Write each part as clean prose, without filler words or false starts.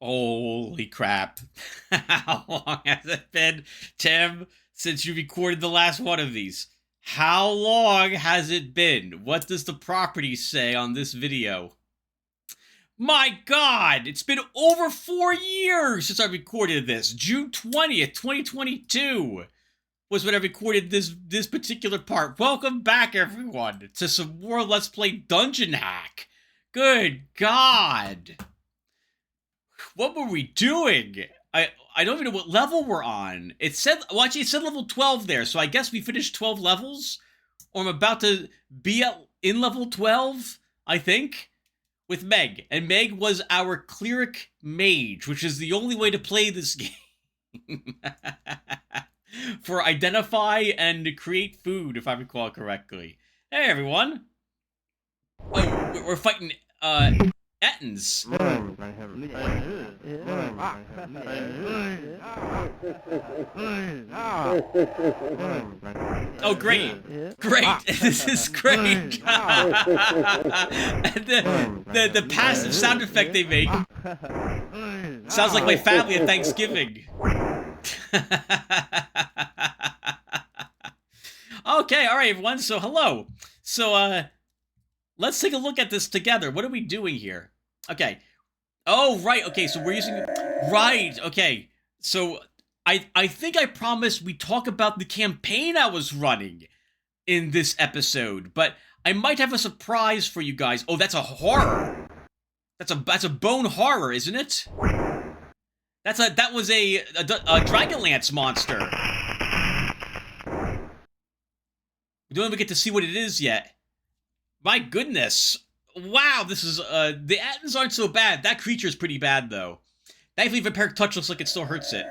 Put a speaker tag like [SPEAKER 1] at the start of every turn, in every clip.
[SPEAKER 1] Holy crap. How long has it been, Tim, since you recorded the last one of these? How long has it been? What does the property say on this video? My God, it's been over 4 years since I recorded this. June 20th, 2022 was when I recorded this particular part. Welcome back, everyone, to some more Let's Play Dungeon Hack. Good God. What were we doing? I don't even know what level we're on. It said, well, actually, it said level 12 there, so I guess we finished 12 levels? Or I'm about to be in level 12, I think, with Meg. And Meg was our cleric mage, which is the only way to play this game. For identify and create food, if I recall correctly. Hey, everyone. Oh, we're fighting, Ettins. Oh, great. Great. This is great. the passive sound effect they make sounds like my family at Thanksgiving. Okay, all right, everyone. So, hello. So, let's take a look at this together. What are we doing here? Okay. Oh, right. Okay, so we're using... Right, okay. So, I think I promised we talk about the campaign I was running in this episode, but I might have a surprise for you guys. Oh, that's a horror. That's a bone horror, isn't it? That was a Dragonlance monster. We don't even get to see what it is yet. My goodness. Wow, this is, the Attons aren't so bad. That creature's pretty bad, though. Thankfully, Vampiric Touch looks like it still hurts it.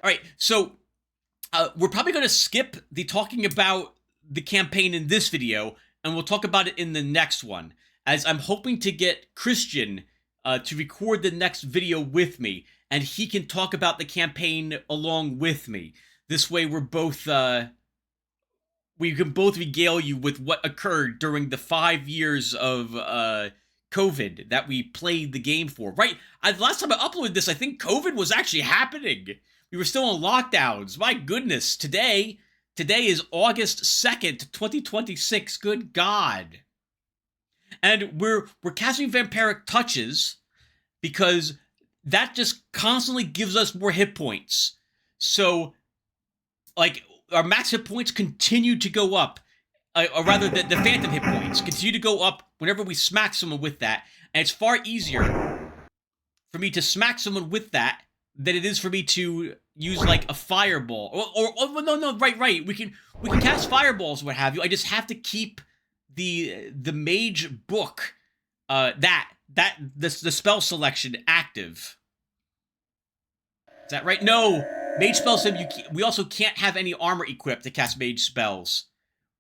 [SPEAKER 1] Alright, so, we're probably going to skip the talking about the campaign in this video, and we'll talk about it in the next one, as I'm hoping to get Christian to record the next video with me, and he can talk about the campaign along with me. This way, we're both, we can both regale you with what occurred during the 5 years of COVID that we played the game for. Right, last time I uploaded this, I think COVID was actually happening. We were still in lockdowns. My goodness, today is August 2nd, 2026. Good God. And we're casting Vampiric Touches because that just constantly gives us more hit points. So, like, our max hit points continue to go up. Or rather, the phantom hit points continue to go up whenever we smack someone with that. And it's far easier for me to smack someone with that than it is for me to use, like, a fireball. Or no, right. We can cast fireballs, what have you. I just have to keep the mage book, the spell selection active. Is that right? No! Mage spells, we also can't have any armor equipped to cast mage spells.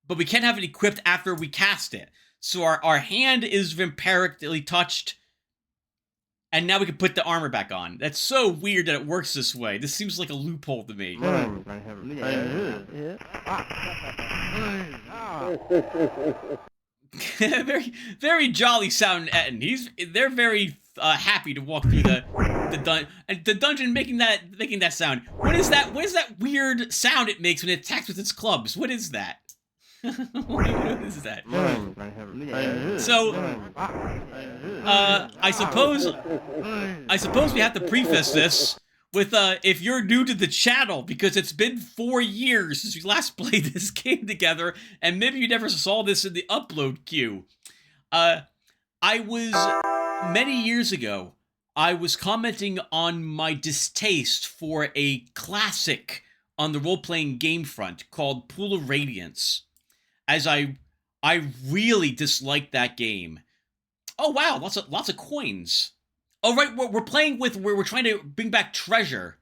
[SPEAKER 1] But we can't have it equipped after we cast it. So our hand is vampirically touched. And now we can put the armor back on. That's so weird that it works this way. This seems like a loophole to me. Very, very jolly sounding Ettin. They're very happy to walk through the dungeon, making that sound. What is that? What is that weird sound it makes when it attacks with its clubs? What is that? What is that? So, I suppose we have to preface this with if you're new to the channel, because it's been 4 years since we last played this game together, and maybe you never saw this in the upload queue. Many years ago, I was commenting on my distaste for a classic on the role-playing game front called Pool of Radiance, as I really disliked that game. Oh wow, lots of coins. Oh right, we're trying to bring back treasure,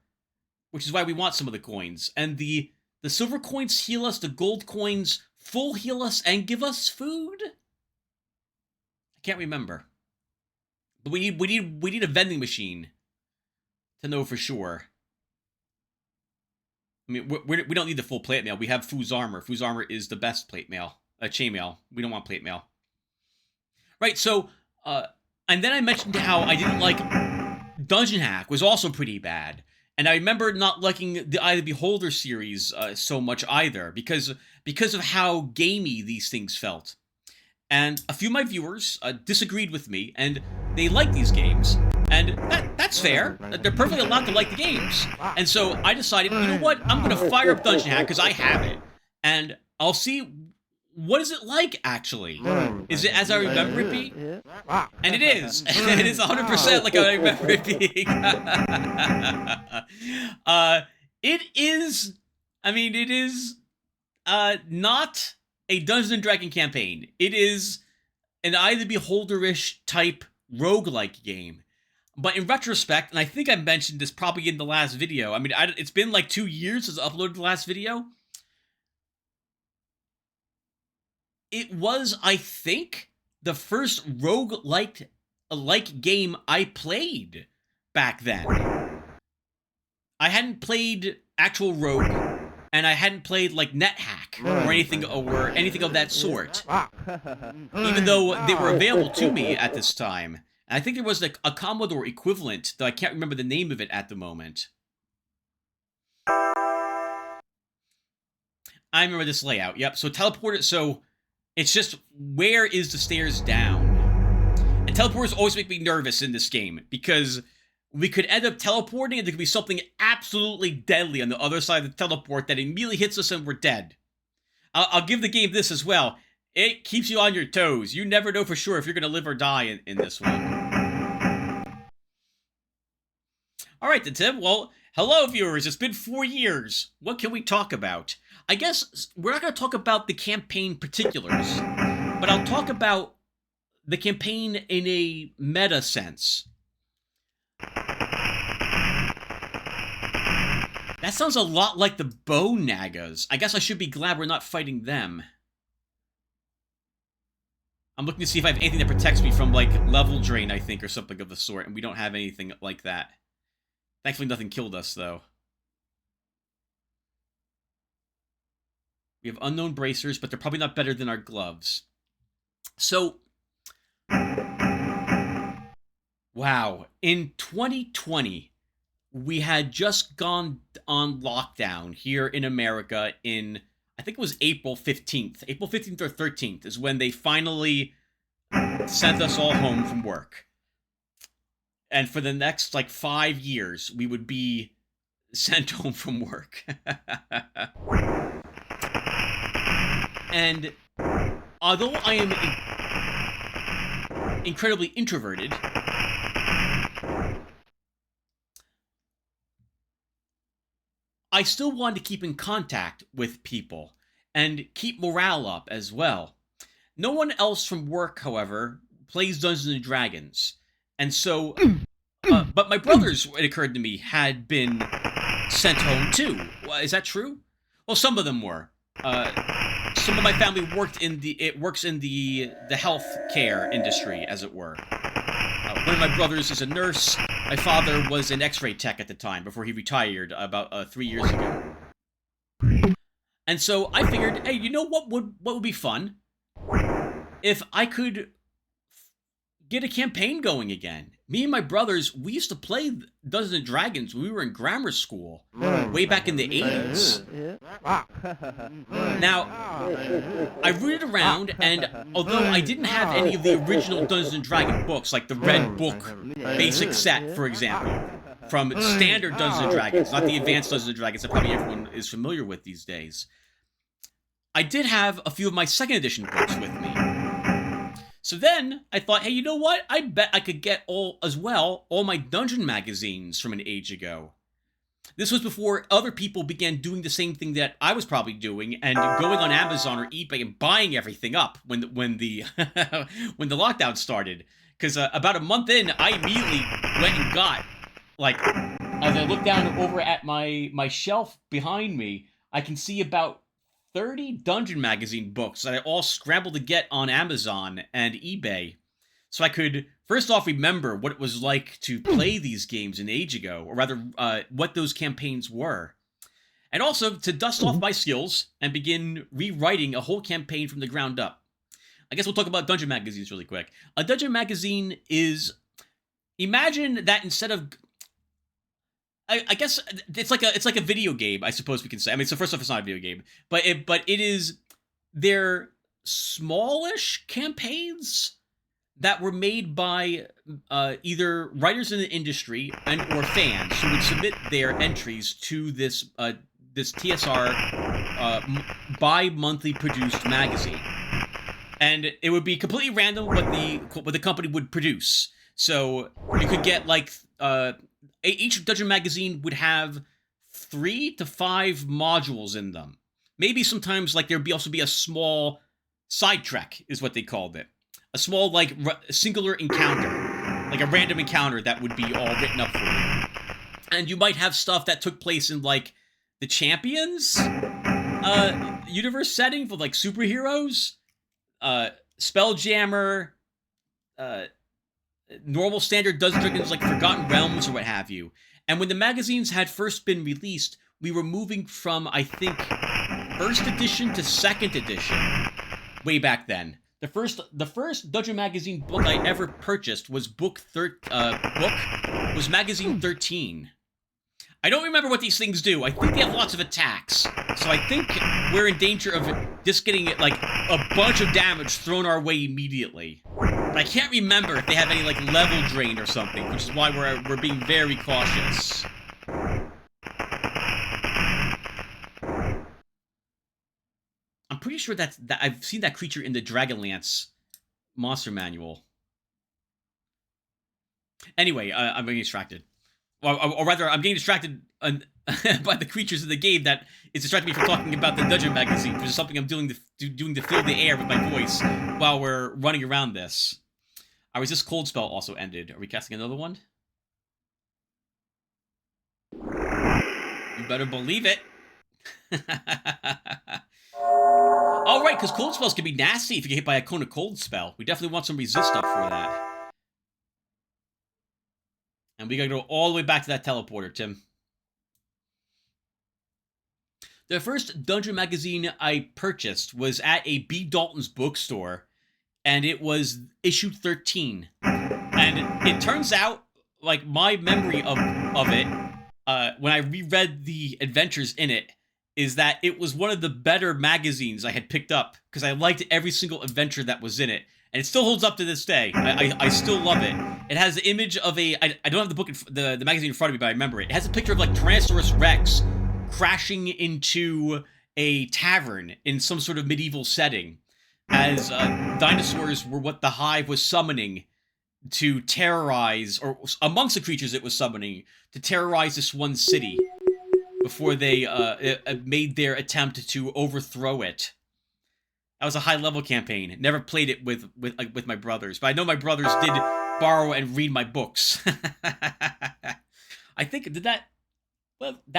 [SPEAKER 1] which is why we want some of the coins. And the silver coins heal us, the gold coins full heal us and give us food. I can't remember. But we need a vending machine to know for sure. I mean, we don't need the full plate mail. We have Foo's armor. Foo's armor is the best plate mail. Chain mail. We don't want plate mail. Right. So, and then I mentioned how I didn't like Dungeon Hack was also pretty bad. And I remember not liking the Eye of the Beholder series so much either, because of how gamey these things felt. And a few of my viewers disagreed with me, and they like these games. And that's fair. They're perfectly allowed to like the games. And so I decided, you know what? I'm going to fire up Dungeon Hack, because I have it. And I'll see, what is it like, actually? Is it as I remember it being? And it is. It is 100% like I remember it being. It is... I mean, it is not a Dungeons & Dragon campaign. It is an Eye of the Beholder-ish type roguelike game. But in retrospect, and I think I mentioned this probably in the last video, I mean, it's been like 2 years since I uploaded the last video. It was, I think, the first roguelike game I played back then. I hadn't played actual Rogue, and I hadn't played like NetHack or anything of that sort. Even though they were available to me at this time. And I think there was like a Commodore equivalent, though I can't remember the name of it at the moment. I remember this layout. Yep, so teleported, so it's just, where is the stairs down? And teleporters always make me nervous in this game, because we could end up teleporting and there could be something absolutely deadly on the other side of the teleport that immediately hits us and we're dead. I'll give the game this as well. It keeps you on your toes. You never know for sure if you're going to live or die in this one. Alright then, Tim. Well, hello viewers. It's been 4 years. What can we talk about? I guess we're not going to talk about the campaign particulars, but I'll talk about the campaign in a meta sense. That sounds a lot like the Bone Nagas. I guess I should be glad we're not fighting them. I'm looking to see if I have anything that protects me from, like, level drain, I think, or something of the sort, and we don't have anything like that. Thankfully, nothing killed us, though. We have unknown bracers, but they're probably not better than our gloves. So, wow. In 2020, we had just gone on lockdown here in America in, I think it was April 15th. April 15th or 13th is when they finally sent us all home from work. And for the next, like, 5 years, we would be sent home from work. And although I am incredibly introverted, I still wanted to keep in contact with people and keep morale up as well. No one else from work, however, plays Dungeons & Dragons. And so, but my brothers, it occurred to me, had been sent home too. Is that true? Well, some of them were. Some of my family works in the health care industry, as it were. One of my brothers is a nurse. My father was an X-ray tech at the time, before he retired about 3 years ago. And so I figured, hey, you know what would be fun? If I could get a campaign going again. Me and my brothers, we used to play Dungeons & Dragons when we were in grammar school, way back in the 80s. Now, I rooted around, and although I didn't have any of the original Dungeons & Dragons books, like the Red Book basic set, for example, from standard Dungeons & Dragons, not the advanced Dungeons & Dragons that probably everyone is familiar with these days, I did have a few of my second edition books with me. So then, I thought, hey, you know what? I bet I could get all my dungeon magazines from an age ago. This was before other people began doing the same thing that I was probably doing, and going on Amazon or eBay and buying everything up when the when the lockdown started. Because about a month in, I immediately went and got, like, as I look down over at my shelf behind me, I can see about 30 Dungeon Magazine books that I all scrambled to get on Amazon and eBay. So I could, first off, remember what it was like to play these games an age ago, or rather, what those campaigns were. And also to dust off my skills and begin rewriting a whole campaign from the ground up. I guess we'll talk about Dungeon Magazines really quick. A Dungeon Magazine is, imagine that instead of, I guess it's like a video game, I suppose we can say. I mean, so first off, it's not a video game, but it is. They're smallish campaigns that were made by either writers in the industry or fans who would submit their entries to this TSR bi-monthly produced magazine, and it would be completely random what the company would produce. So you could get like each Dungeon magazine would have 3 to 5 modules in them. Maybe sometimes like there'd also be a small side trek, is what they called it. A small, like, singular encounter. Like a random encounter that would be all written up for you. And you might have stuff that took place in, like, the Champions universe setting for, like, superheroes. Spelljammer. Normal standard Dungeons & Dragons, like Forgotten Realms or what have you. And when the magazines had first been released, we were moving from, I think, 1st edition to 2nd edition. Way back then. The first Dungeon Magazine book I ever purchased was magazine 13. I don't remember what these things do. I think they have lots of attacks. So I think we're in danger of just getting like a bunch of damage thrown our way immediately. But I can't remember if they have any like level drain or something, which is why we're being very cautious. I'm pretty sure that I've seen that creature in the Dragonlance monster manual. Anyway, I'm getting distracted. Or rather, I'm getting distracted by the creatures in the game that is distracting me from talking about the Dungeon Magazine, which is something I'm doing to fill the air with my voice while we're running around this. Was this cold spell also ended? Are we casting another one? You better believe it. Oh, right, because cold spells can be nasty if you get hit by a cone of cold spell. We definitely want some resist up for that. And we gotta go all the way back to that teleporter, Tim. The first Dungeon magazine I purchased was at a B. Dalton's bookstore, and it was issue 13. And it turns out, like, my memory of it, when I reread the adventures in it, is that it was one of the better magazines I had picked up, because I liked every single adventure that was in it. And it still holds up to this day. I still love it. It has the image of I don't have the book, the magazine in front of me, but I remember it. It has a picture of, like, Tyrannosaurus Rex crashing into a tavern in some sort of medieval setting, as dinosaurs were what the Hive was summoning to terrorize, or amongst the creatures it was summoning, to terrorize this one city before they made their attempt to overthrow it. That was a high-level campaign. Never played it with my brothers, but I know my brothers did borrow and read my books. I think, that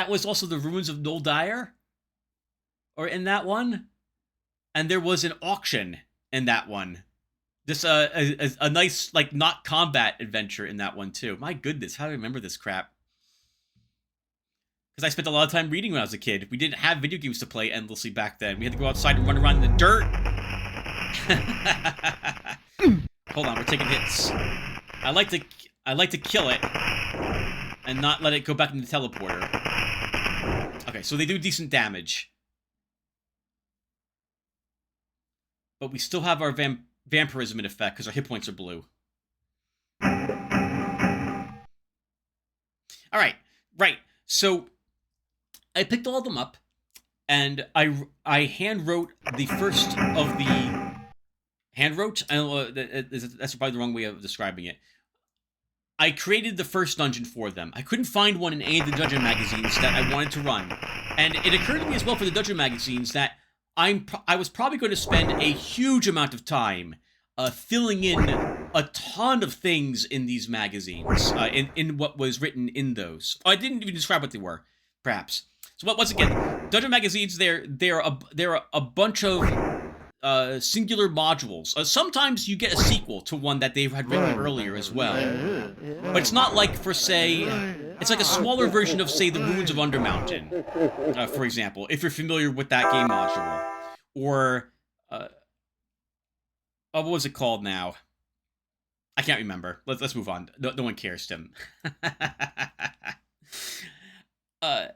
[SPEAKER 1] was also the Ruins of Lotaeri? Or in that one? And there was an auction in that one. This, a nice, like, not combat adventure in that one, too. My goodness, how do I remember this crap? Because I spent a lot of time reading when I was a kid. We didn't have video games to play endlessly back then. We had to go outside and run around in the dirt. Hold on, we're taking hits. I like to kill it and not let it go back into the teleporter. Okay, so they do decent damage. But we still have our vampirism in effect because our hit points are blue. Alright, right. So I picked all of them up, and I hand wrote the first of the... Hand wrote? I don't know, that's probably the wrong way of describing it. I created the first dungeon for them. I couldn't find one in any of the dungeon magazines that I wanted to run. And it occurred to me as well for the dungeon magazines that I was probably going to spend a huge amount of time filling in a ton of things in these magazines, in what was written in those. I didn't even describe what they were, perhaps. So once again, dungeon magazines, they're a bunch of singular modules. Sometimes you get a sequel to one that they had written earlier as well. But it's not like, for say, it's like a smaller version of, say, the Ruins of Undermountain, for example, if you're familiar with that game module. Or, what was it called now? I can't remember. Let's move on. No one cares, Tim. uh,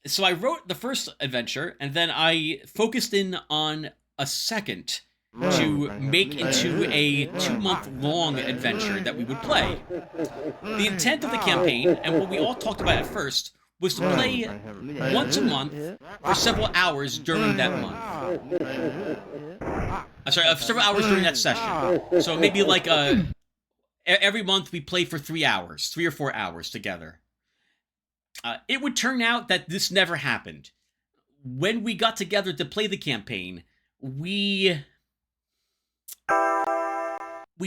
[SPEAKER 1] so I wrote the first adventure, and then I focused in on a second to make into a 2-month-long adventure that we would play. The intent of the campaign, and what we all talked about at first, was to play once a month for several hours during that month. I'm sorry, several hours during that session. So maybe like every month we play for 3 hours, 3 or 4 hours together. It would turn out that this never happened. When we got together to play the campaign, we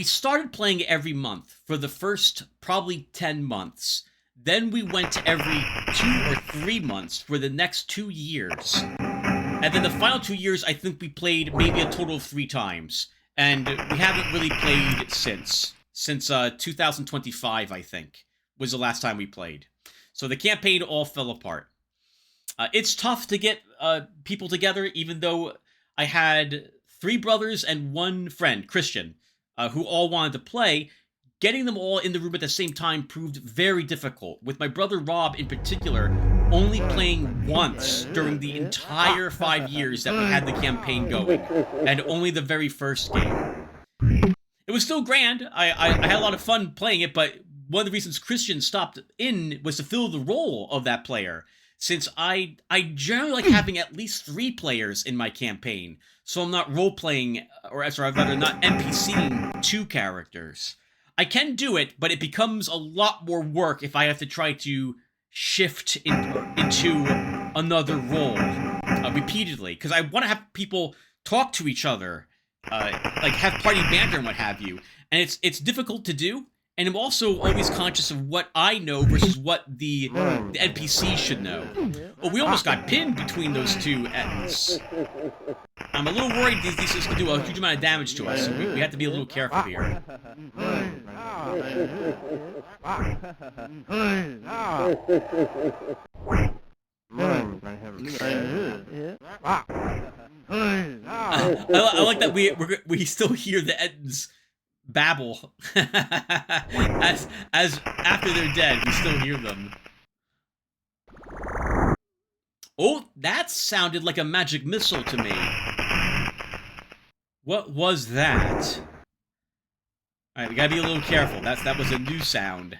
[SPEAKER 1] started playing every month for the first probably 10 months. Then we went to every 2 or 3 months for the next 2 years. And then the final 2 years, I think we played maybe a total of 3 times. And we haven't really played since. Since 2025, I think, was the last time we played. So the campaign all fell apart. It's tough to get people together, even though I had 3 brothers and 1 friend, Christian, who all wanted to play. Getting them all in the room at the same time proved very difficult, with my brother Rob in particular only playing once during the entire 5 years that we had the campaign going, and only the very first game. It was still grand. I had a lot of fun playing it, but one of the reasons Christian stopped in was to fill the role of that player, since I generally like having at least 3 players in my campaign, so I'm not role-playing, or rather not NPCing 2 characters. I can do it, but it becomes a lot more work if I have to try to shift into another role repeatedly, because I want to have people talk to each other, like have party banter and what have you, and it's difficult to do. And I'm also always conscious of what I know versus what the NPC should know. Oh, we almost got pinned between those 2 Ettins. I'm a little worried these things can do a huge amount of damage to us, so we have to be a little careful here. I like that we still hear the Ettins babble as after they're dead, we still hear them. Oh, that sounded like a magic missile to me. What was that? All right, we gotta be a little careful. That was a new sound,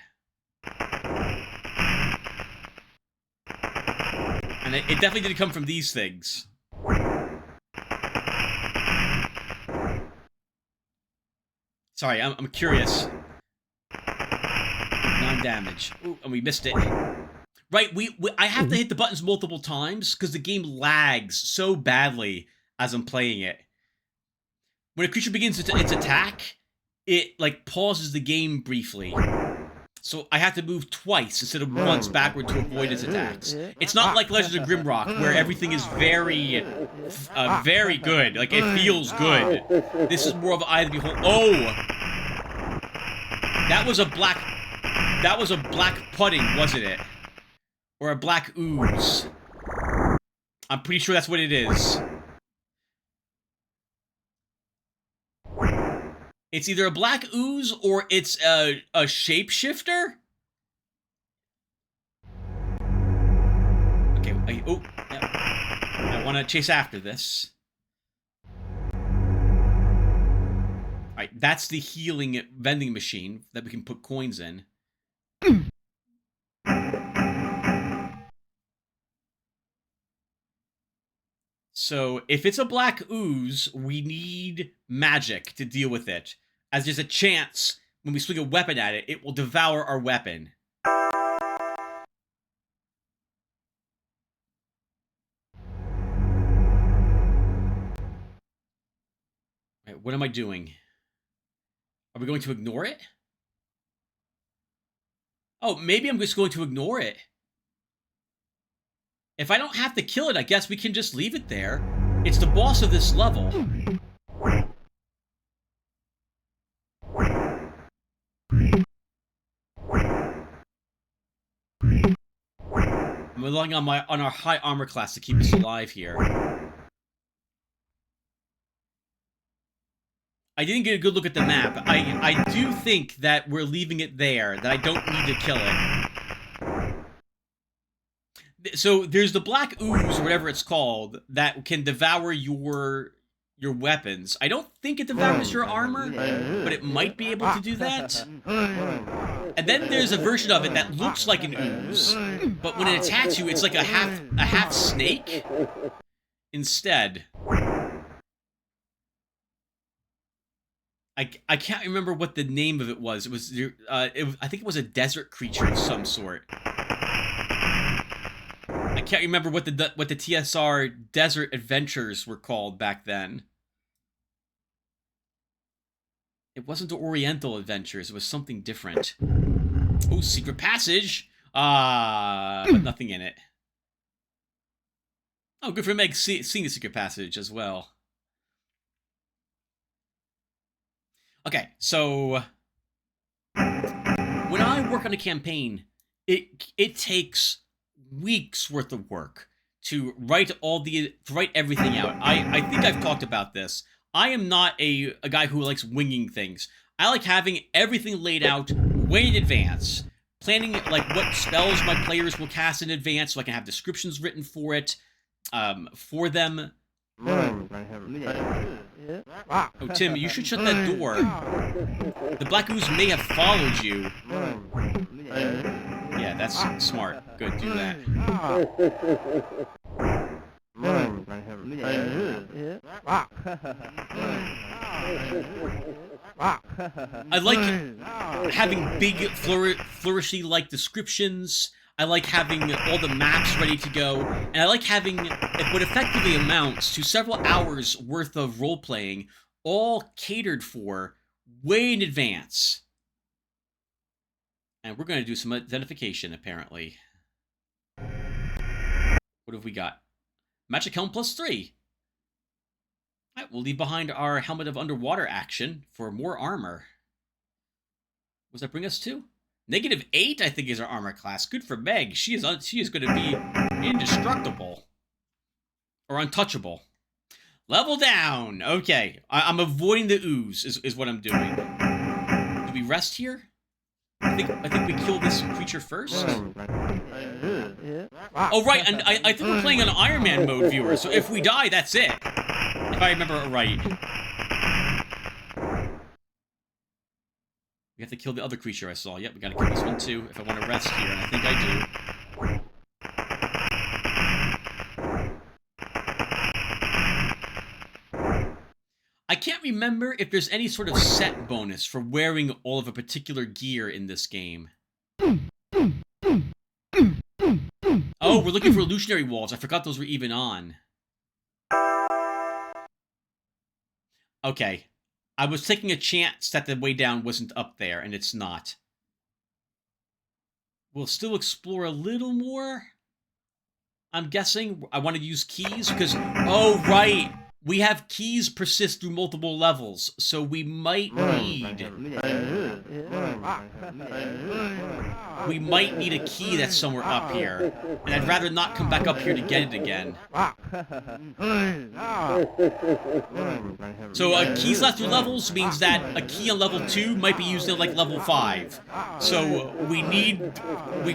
[SPEAKER 1] and it definitely didn't come from these things. Sorry, I'm curious. 9 damage. Ooh, and we missed it. Right, I have to hit the buttons multiple times because the game lags so badly as I'm playing it. When a creature begins its attack, it like pauses the game briefly. So I have to move twice instead of once backward to avoid its attacks. It's not like Legends of Grimrock, where everything is very, very good. Like, it feels good. This is more of eye of the beholder. Oh! That was a black pudding, wasn't it? Or a black ooze. I'm pretty sure that's what it is. It's either a black ooze or it's a shapeshifter. Okay, I want to chase after this. Alright, that's the healing vending machine that we can put coins in. So, if it's a black ooze, we need magic to deal with it, as there's a chance, when we swing a weapon at it, it will devour our weapon. Right, what am I doing? Are we going to ignore it? Oh, maybe I'm just going to ignore it. If I don't have to kill it, I guess we can just leave it there. It's the boss of this level. I'm relying on our high armor class to keep us alive here. I didn't get a good look at the map. I do think that we're leaving it there, that I don't need to kill it. So there's the black ooze, or whatever it's called, that can devour your weapons. I don't think it devours your armor, but it might be able to do that. And then there's a version of it that looks like an ooze, but when it attacks you, it's like a half snake instead. I can't remember what the name of it was. It was I think it was a desert creature of some sort. I can't remember what the TSR Desert Adventures were called back then. It wasn't the Oriental Adventures. It was something different. Oh, secret passage. But nothing in it. Oh, good for Meg seeing the secret passage as well. Okay, so when I work on a campaign, it takes weeks worth of work to write everything out. I think I've talked about this. I am not a guy who likes winging things. I like having everything laid out way in advance, planning like what spells my players will cast in advance, so I can have descriptions written for it, for them. Oh, Tim, you should shut that door. The Black Ooze may have followed you. Yeah, that's smart. Good, do that. I like having big flourishy-like descriptions. I like having all the maps ready to go, and I like having what effectively amounts to several hours worth of role-playing, all catered for way in advance. And we're going to do some identification, apparently. What have we got? Magic Helm +3. All right, we'll leave behind our Helmet of Underwater action for more armor. What does that bring us to? -8, I think, is our armor class. Good for Meg. She is going to be indestructible. Or untouchable. Level down. Okay. I'm avoiding the ooze, is what I'm doing. Do we rest here? I think we kill this creature first. Oh, right. And I think we're playing on Iron Man mode, viewers. So if we die, that's it. If I remember it right. We have to kill the other creature I saw. Yep, we gotta kill this one too, if I want to rest here, and I think I do. I can't remember if there's any sort of set bonus for wearing all of a particular gear in this game. Oh, we're looking for illusionary walls. I forgot those were even on. Okay. I was taking a chance that the way down wasn't up there, and it's not. We'll still explore a little more. I'm guessing I want to use keys because... Oh, right! We have keys persist through multiple levels, so we might need... We might need a key that's somewhere up here. And I'd rather not come back up here to get it again. So keys left through levels means that a key on level 2 might be used at like level 5. So we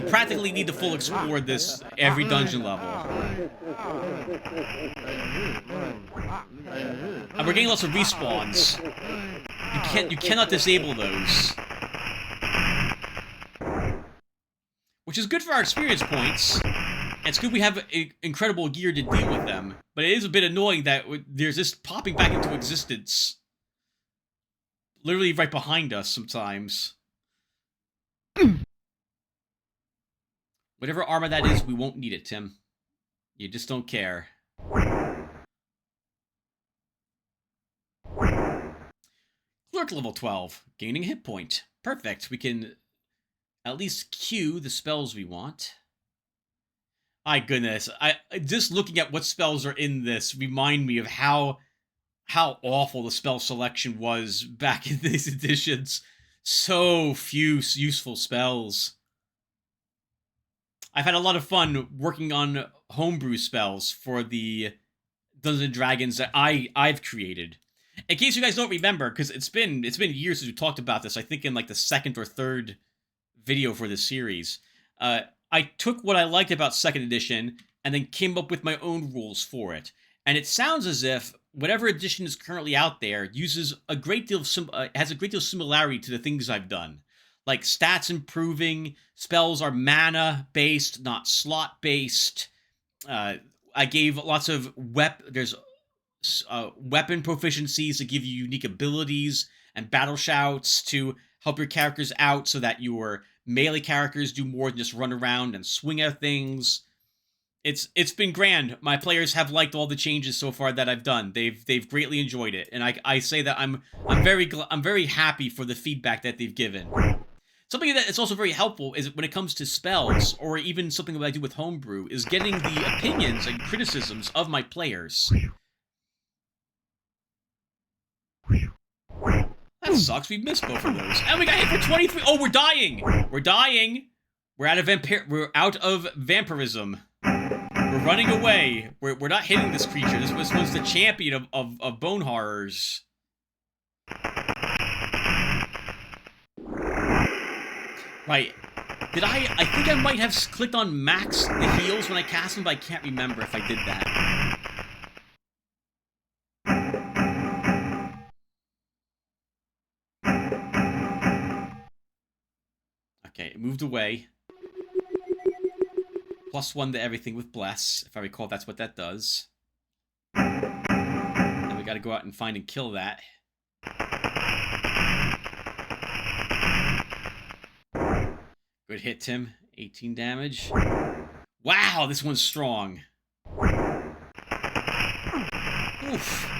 [SPEAKER 1] practically need to full explore this every dungeon level. And we're getting lots of respawns. You cannot disable those. Which is good for our experience points. And it's good we have incredible gear to deal with them. But it is a bit annoying that there's this popping back into existence. Literally right behind us sometimes. Whatever armor that is, we won't need it, Tim. You just don't care. Clerk level 12. Gaining a hit point. Perfect. We can at least queue the spells we want. My goodness. Just looking at what spells are in this remind me of how awful the spell selection was back in these editions. So few useful spells. I've had a lot of fun working on homebrew spells for the Dungeons & Dragons that I've created. In case you guys don't remember, because it's been years since we talked about this. I think in like the second or third video for this series, I took what I liked about second edition and then came up with my own rules for it. And it sounds as if whatever edition is currently out there uses a great deal of has a great deal of similarity to the things I've done, like stats improving. Spells are mana based, not slot based. I gave lots of there's weapon proficiencies to give you unique abilities and battle shouts to help your characters out so that your melee characters do more than just run around and swing at things. It's been grand. My players have liked all the changes so far that I've done. They've greatly enjoyed it, and I say that I'm very happy for the feedback that they've given. Something that is also very helpful is when it comes to spells, or even something that I do with homebrew, is getting the opinions and criticisms of my players. That sucks. We missed both of those, and we got hit for 23. Oh, we're dying. We're dying. We're out of vampirism. We're running away. We're not hitting this creature. This was the champion of bone horrors. Right. I think I might have clicked on max the heals when I cast them, but I can't remember if I did that. Okay, it moved away. +1 to everything with Bless. If I recall, that's what that does. And we gotta go out and find and kill that. Good hit, Tim. 18 damage. Wow, this one's strong. Oof.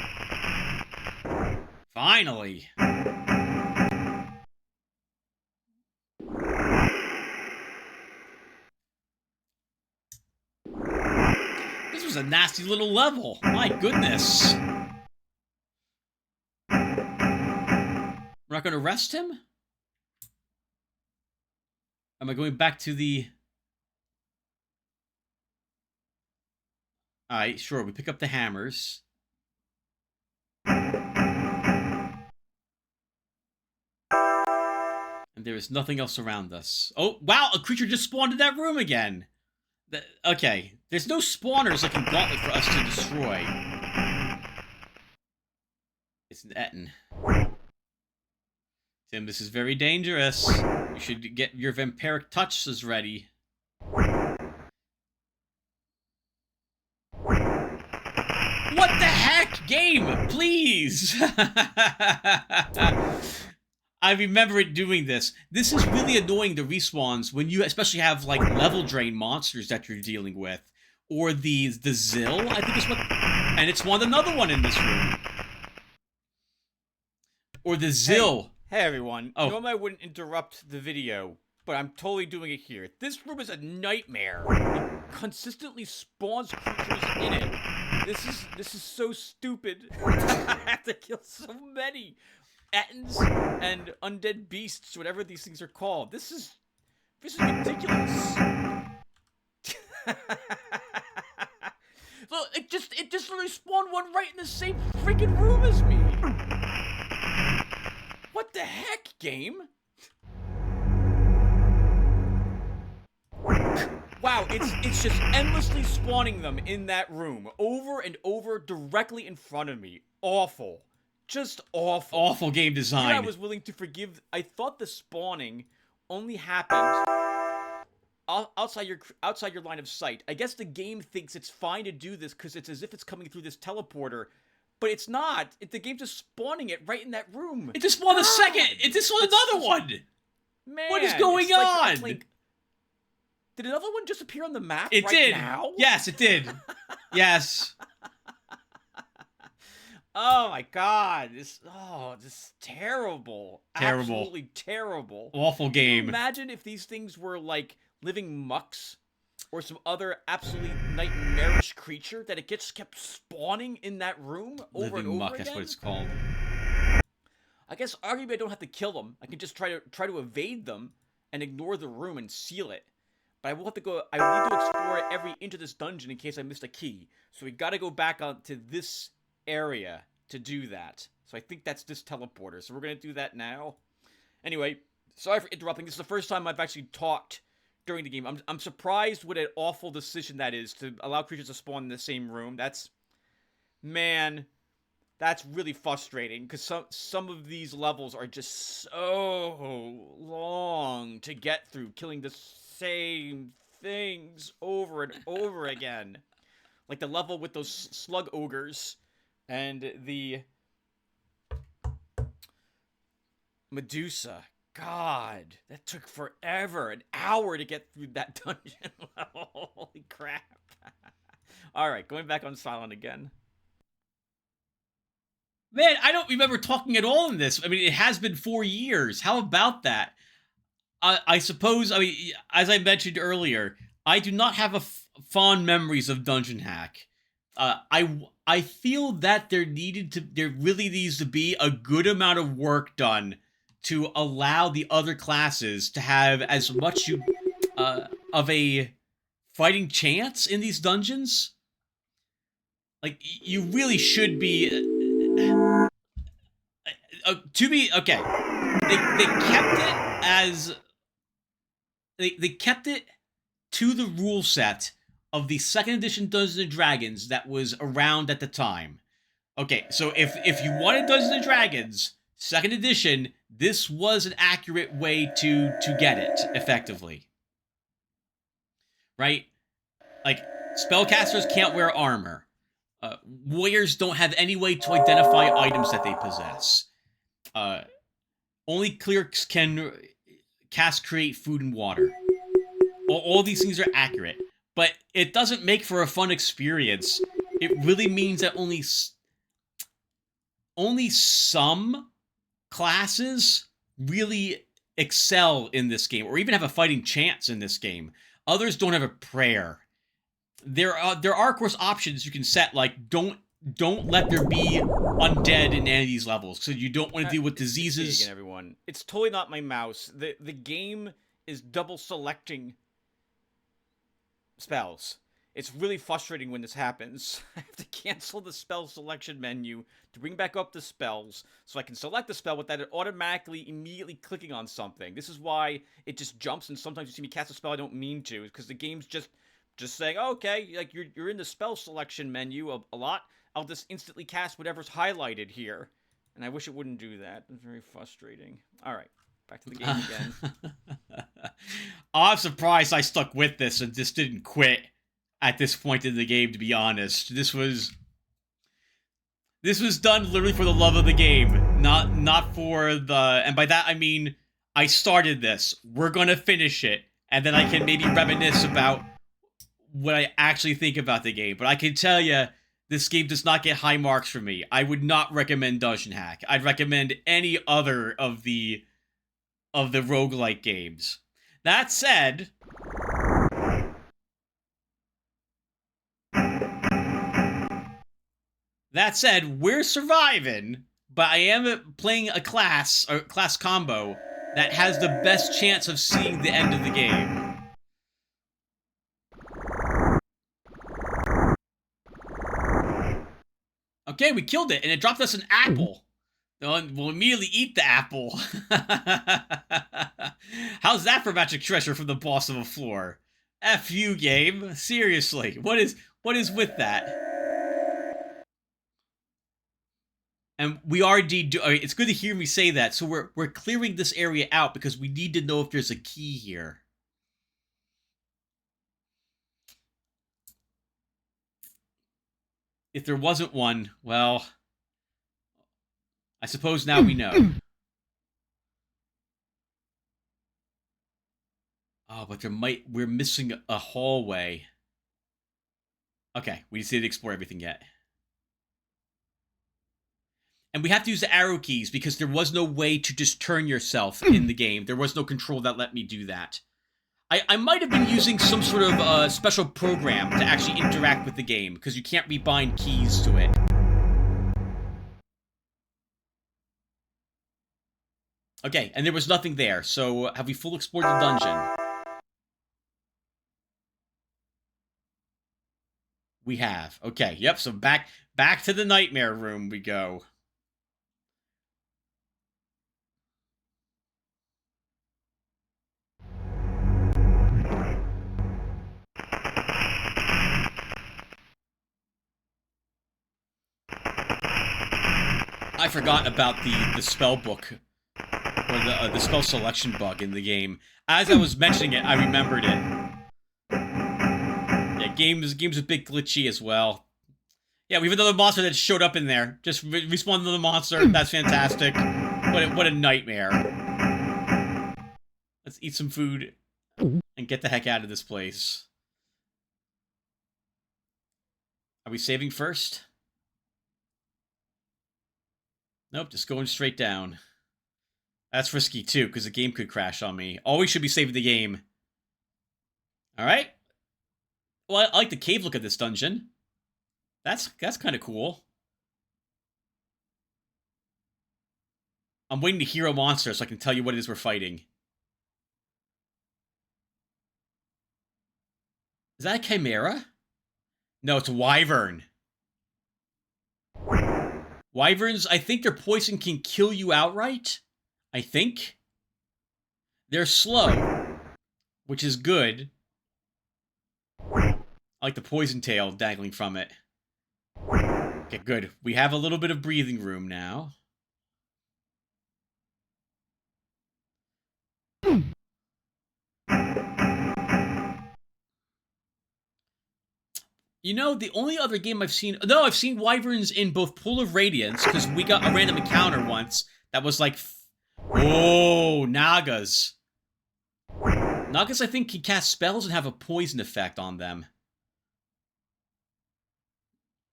[SPEAKER 1] Finally. This was a nasty little level. My goodness. We're not going to rest him? Am I going back to the... Alright, sure. We pick up the hammers. And there is nothing else around us. Oh, wow! A creature just spawned in that room again! Okay. There's no spawners like in Gauntlet for us to destroy. It's an Etten. Tim, this is very dangerous. You should get your vampiric touches ready. What the heck? Game, please! I remember it doing this. This is really annoying, the respawns, when you especially have, like, level drain monsters that you're dealing with. Or the Zill, I think is what... And it spawned another one in this room. Or the Zill.
[SPEAKER 2] Hey everyone,
[SPEAKER 1] Oh.
[SPEAKER 2] Normally I wouldn't interrupt the video, but I'm totally doing it here. This room is a nightmare. It consistently spawns creatures in it. This is so stupid. I have to kill so many Ettins and undead beasts, whatever these things are called. This is ridiculous. Look, it just literally spawned one right in the same freaking room as me. What the heck, game? Wow, it's just endlessly spawning them in that room, over and over, directly in front of me. Awful. Just awful.
[SPEAKER 1] Awful game design.
[SPEAKER 2] I was willing to forgive... I thought the spawning only happened outside your line of sight. I guess the game thinks it's fine to do this because it's as if it's coming through this teleporter. But it's not. The game's just spawning it right in that room.
[SPEAKER 1] It just spawned a second. It just spawned another one.
[SPEAKER 2] Man,
[SPEAKER 1] What is going on?
[SPEAKER 2] Did another one just appear on the map
[SPEAKER 1] It
[SPEAKER 2] right
[SPEAKER 1] did.
[SPEAKER 2] now?
[SPEAKER 1] Yes, it did. Yes.
[SPEAKER 2] Oh my god. This is terrible.
[SPEAKER 1] Terrible.
[SPEAKER 2] Absolutely terrible.
[SPEAKER 1] Awful
[SPEAKER 2] Can you
[SPEAKER 1] game.
[SPEAKER 2] imagine if these things were like living mucks or some other absolutely nightmarish creature that it just kept spawning in that room over
[SPEAKER 1] Living
[SPEAKER 2] and over
[SPEAKER 1] muck,
[SPEAKER 2] again?
[SPEAKER 1] that's what it's called.
[SPEAKER 2] I guess arguably I don't have to kill them. I can just try to evade them and ignore the room and seal it. But I will have to go. I need to explore every inch of this dungeon in case I missed a key. So we got to go back on to this area to do that. So I think that's this teleporter. So we're going to do that now. Anyway, sorry for interrupting. This is the first time I've actually talked during the game. I'm surprised what an awful decision that is to allow creatures to spawn in the same room. Man, that's really frustrating because some of these levels are just so long to get through, killing the same things over and over again. Like the level with those slug ogres and the Medusa. God, that took forever. An hour to get through that dungeon level. Holy crap. Alright, going back on silent again.
[SPEAKER 1] Man, I don't remember talking at all in this. I mean, it has been 4 years. How about that? I suppose, I mean, as I mentioned earlier, I do not have fond memories of Dungeon Hack. I feel that there really needs to be a good amount of work done to allow the other classes to have as much of a fighting chance in these dungeons. Like, you really should be. To be okay, they kept it as they kept it to the rule set of the second edition Dungeons and Dragons that was around at the time. Okay, so if you wanted Dungeons and Dragons second edition, this was an accurate way to get it effectively, right? Like, spellcasters can't wear armor. Warriors don't have any way to identify items that they possess. Only clerics can cast create food and water. All these things are accurate, but it doesn't make for a fun experience. It really means that only some classes really excel in this game, or even have a fighting chance in this game. Others don't have a prayer. There are of course options you can set, like don't let there be undead in any of these levels, so you don't want to deal with diseases.
[SPEAKER 2] Again, everyone, it's totally not my mouse. The game is double selecting spells. It's really frustrating when this happens. I have to cancel the spell selection menu to bring back up the spells so I can select the spell without it automatically immediately clicking on something. This is why it just jumps, and sometimes you see me cast a spell I don't mean to, because the game's just saying, okay, like you're in the spell selection menu a lot. I'll just instantly cast whatever's highlighted here. And I wish it wouldn't do that. It's very frustrating. All right, back to the game again.
[SPEAKER 1] I'm surprised I stuck with this and just didn't quit at this point in the game, to be honest. This was done literally for the love of the game, not for the... And by that, I mean, I started this. We're gonna finish it, and then I can maybe reminisce about what I actually think about the game. But I can tell you, this game does not get high marks for me. I would not recommend Dungeon Hack. I'd recommend any other of the roguelike games. That said, we're surviving, but I am playing a class combo that has the best chance of seeing the end of the game. Okay, we killed it, and it dropped us an apple. We'll immediately eat the apple. How's that for magic treasure from the boss of a floor? F you, game. Seriously, what is with that? And we are indeed. It's good to hear me say that. So we're clearing this area out because we need to know if there's a key here. If there wasn't one, well, I suppose now we know. Oh, but we're missing a hallway. Okay, we just didn't explore everything yet. And we have to use the arrow keys because there was no way to just turn yourself in the game. There was no control that let me do that. I might have been using some sort of special program to actually interact with the game, because you can't rebind keys to it. Okay, and there was nothing there, so have we full explored the dungeon? We have. Okay, yep, so back to the nightmare room we go. I forgot about the spell book or the spell selection bug in the game. As I was mentioning it, I remembered it. Yeah, game's a bit glitchy as well. Yeah, we have another monster that showed up in there. Just respawned another monster. That's fantastic. What a nightmare. Let's eat some food and get the heck out of this place. Are we saving first? Nope, just going straight down. That's risky too, because the game could crash on me. Always should be saving the game. Alright. Well, I like the cave look of this dungeon. That's kind of cool. I'm waiting to hear a monster so I can tell you what it is we're fighting. Is that a chimera? No, it's a wyvern. Wyverns, I think their poison can kill you outright. I think. They're slow, which is good. I like the poison tail dangling from it. Okay, good. We have a little bit of breathing room now. You know, the only other game I've seen... No, I've seen wyverns in both Pool of Radiance, because we got a random encounter once that was like... Oh, Nagas. Nagas, I think, can cast spells and have a poison effect on them.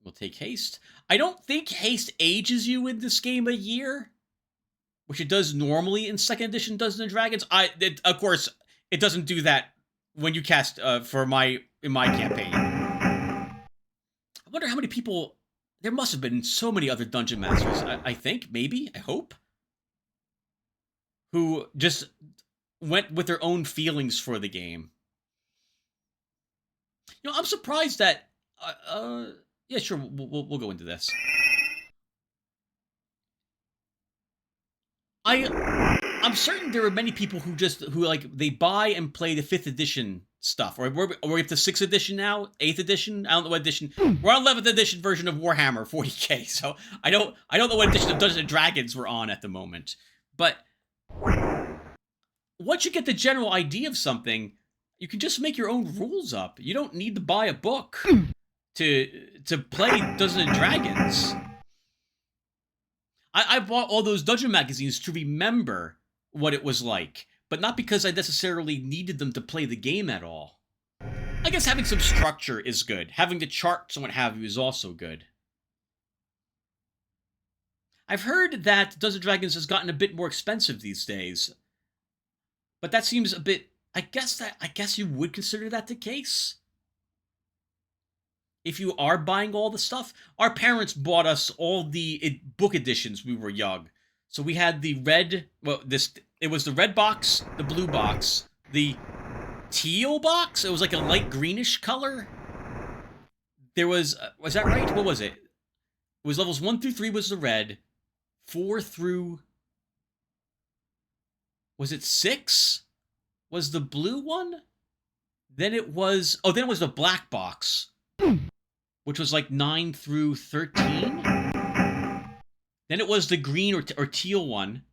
[SPEAKER 1] We'll take haste. I don't think haste ages you in this game a year, which it does normally in 2nd edition Dungeons & Dragons. Of course, it doesn't do that when you cast in my campaign. I wonder how many people... There must have been so many other Dungeon Masters, I think, maybe, I hope, who just went with their own feelings for the game. You know, I'm surprised that... yeah, sure, we'll go into this. I'm certain there are many people who they buy and play the 5th edition stuff, or we're up to 6th edition now, 8th edition. I don't know what edition. We're on 11th edition version of Warhammer 40k, so I don't know what edition of Dungeons and Dragons we're on at the moment. But once you get the general idea of something, you can just make your own rules up. You don't need to buy a book to play Dungeons and Dragons. I bought all those dungeon magazines to remember what it was like, but not because I necessarily needed them to play the game at all. I guess having some structure is good. Having the charts and what have you is also good. I've heard that Dungeons & Dragons has gotten a bit more expensive these days, but that seems a bit... I guess you would consider that the case. If you are buying all the stuff, our parents bought us all the book editions when we were young. So we had the red, it was the red box, the blue box, the teal box. It was like a light greenish color. There was that right? What was it? It was levels 1 through 3 was the red, 4 through, was it 6? Was the blue one? Then it was the black box, which was like 9 through 13. Then it was the green or teal one.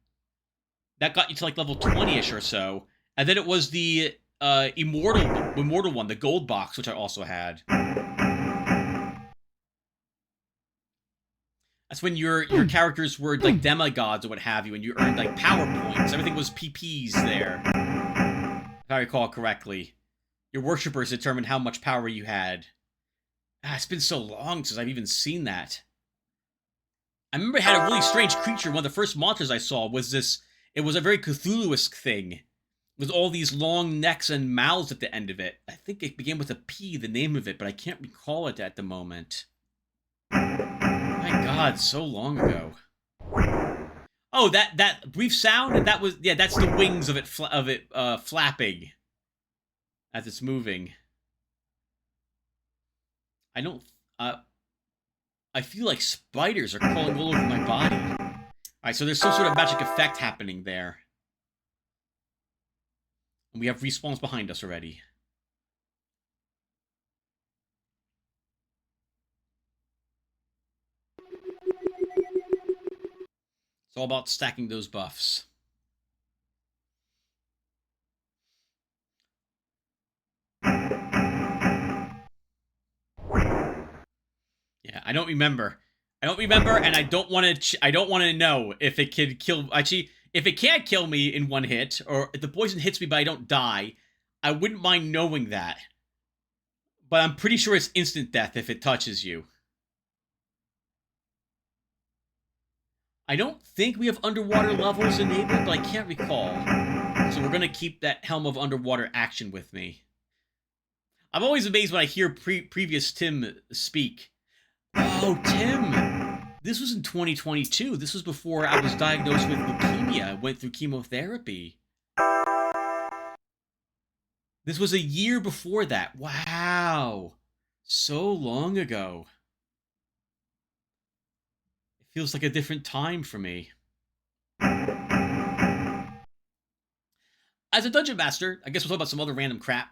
[SPEAKER 1] That got you to like level 20-ish or so. And then it was the immortal one, the gold box, which I also had. That's when your characters were like demigods or what have you, and you earned like power points. Everything was PPs there, if I recall correctly. Your worshippers determined how much power you had. It's been so long since I've even seen that. I remember it had a really strange creature. One of the first monsters I saw was this... It was a very Cthulhu-esque thing, with all these long necks and mouths at the end of it. I think it began with a P, the name of it, but I can't recall it at the moment. My God, so long ago. Oh, that brief sound? That was... Yeah, that's the wings of it flapping as it's moving. I don't... I feel like spiders are crawling all over my body. Alright, so there's some sort of magic effect happening there. And we have respawns behind us already. It's all about stacking those buffs. Yeah, I don't remember. I don't remember, and I don't want to. I don't want to know if it can kill. Actually, if it can't kill me in one hit, or if the poison hits me but I don't die, I wouldn't mind knowing that. But I'm pretty sure it's instant death if it touches you. I don't think we have underwater levels enabled, but I can't recall. So we're gonna keep that Helm of Underwater action with me. I'm always amazed when I hear previous Tim speak. Oh, Tim! This was in 2022. This was before I was diagnosed with leukemia. I went through chemotherapy. This was a year before that. Wow. So long ago. It feels like a different time for me. As a dungeon master, I guess we'll talk about some other random crap.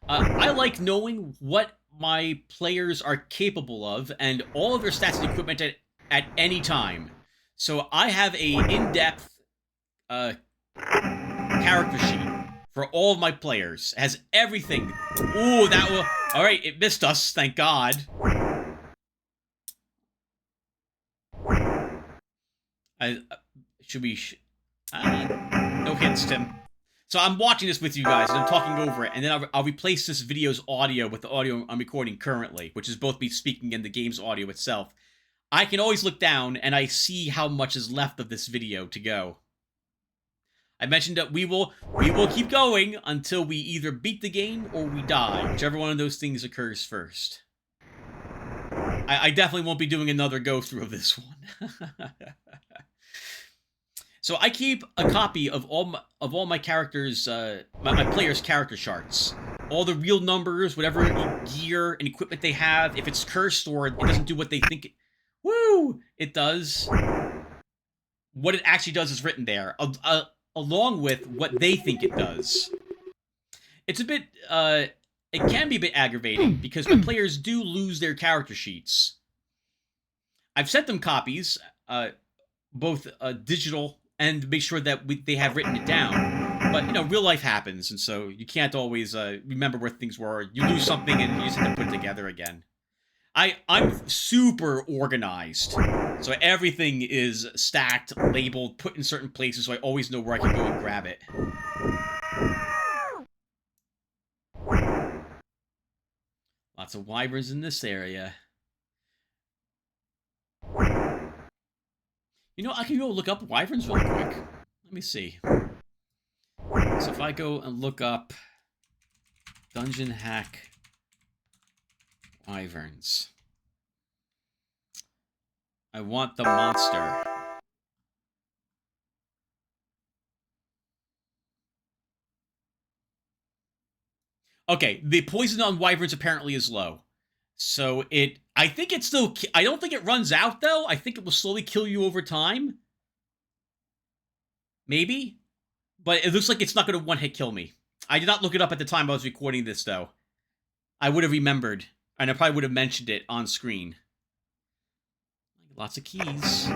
[SPEAKER 1] I like knowing what my players are capable of and all of their stats and equipment at any time. So I have a in-depth character sheet for all of my players. It has everything. Ooh, that will... Alright, it missed us, thank God. Should we... no hits, Tim. So I'm watching this with you guys, and I'm talking over it, and then I'll replace this video's audio with the audio I'm recording currently, which is both me speaking and the game's audio itself. I can always look down, and I see how much is left of this video to go. I mentioned that we will keep going until we either beat the game or we die, whichever one of those things occurs first. I definitely won't be doing another go-through of this one. So I keep a copy of all my characters, my players' character charts. All the real numbers, whatever gear and equipment they have. If it's cursed or it doesn't do what they think it does. What it actually does is written there, along with what they think it does. It's a bit, it can be a bit aggravating, because my players do lose their character sheets. I've sent them copies, both digital and make sure that they have written it down. But, you know, real life happens, and so you can't always remember where things were. You lose something and you just have to put it together again. I'm super organized. So everything is stacked, labeled, put in certain places, so I always know where I can go and grab it. Lots of wyverns in this area. You know, I can go look up wyverns really quick. Let me see. So if I go and look up Dungeon Hack wyverns. I want the monster. Okay, the poison on wyverns apparently is low. So I think it's still, I don't think it runs out though. I think it will slowly kill you over time. Maybe? But it looks like it's not going to one-hit kill me. I did not look it up at the time I was recording this though. I would have remembered, and I probably would have mentioned it on screen. Lots of keys.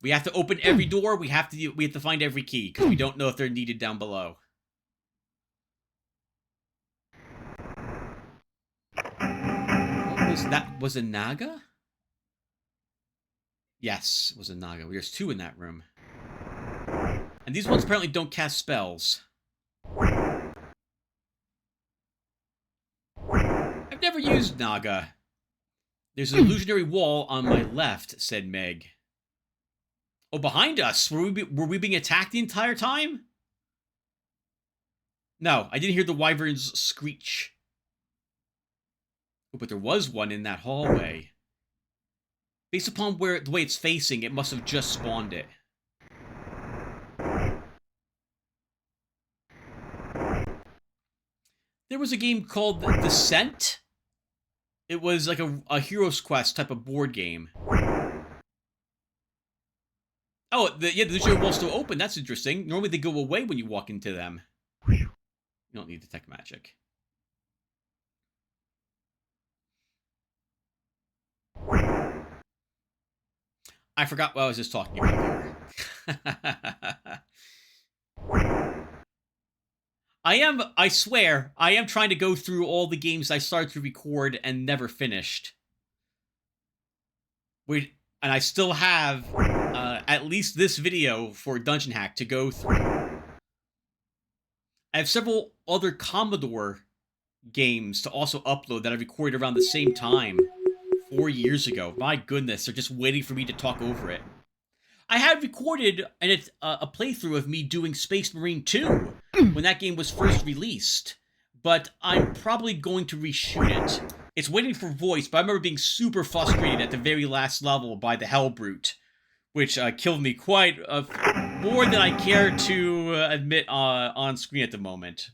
[SPEAKER 1] We have to open every door. We have to find every key because we don't know if they're needed down below. What was that? Was a Naga? Yes, it was a Naga. There's two in that room. And these ones apparently don't cast spells. I've never used Naga. There's an illusionary wall on my left, said Meg. Oh, behind us! Were we being attacked the entire time? No, I didn't hear the wyverns screech. Oh, but there was one in that hallway. Based upon the way it's facing, it must have just spawned it. There was a game called Descent. It was like a Hero's Quest type of board game. Oh, the illusionary wall's still open. That's interesting. Normally they go away when you walk into them. You don't need detect magic. I forgot what I was just talking about here. I swear, I am trying to go through all the games I started to record and never finished. And I still have at least this video for Dungeon Hack to go through. I have several other Commodore games to also upload that I recorded around the same time 4 years ago. My goodness, they're just waiting for me to talk over it. I had recorded a playthrough of me doing Space Marine 2 when that game was first released, but I'm probably going to reshoot it. It's waiting for voice, but I remember being super frustrated at the very last level by the Hell Brute, which killed me quite more than I care to admit on screen at the moment.